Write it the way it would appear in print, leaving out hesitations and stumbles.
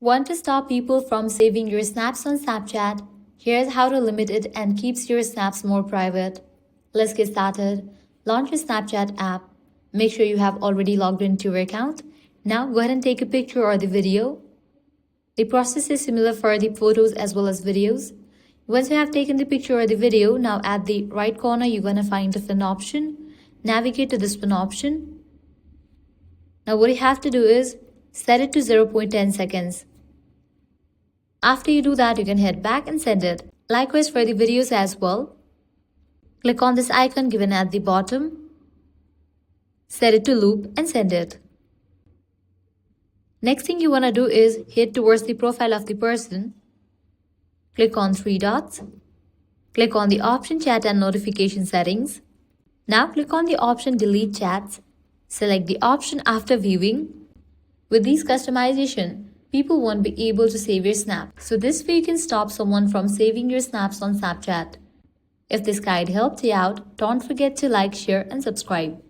Want to stop people from saving your snaps on Snapchat? Here's how to limit it and keeps your snaps more private. Let's get started. Launch your Snapchat app. Make sure you have already logged into your account. Now go ahead and take a picture or the video. The process is similar for the photos as well as videos. Once you have taken the picture or the video, now at the right corner you're going to find a fin option. Navigate to this fin option. Now what you have to do is set it to 0.10 seconds. After you do that, you can head back and send it. Likewise for the videos as well. Click on this icon given at the bottom. Set it to loop and send it. Next thing you want to do is head towards the profile of the person. Click on three dots. Click on the option chat and notification settings. Now click on the option delete chats. Select the option after viewing. With these customization, people won't be able to save your snap. So this way you can stop someone from saving your snaps on Snapchat. If this guide helped you out, don't forget to like, share and subscribe.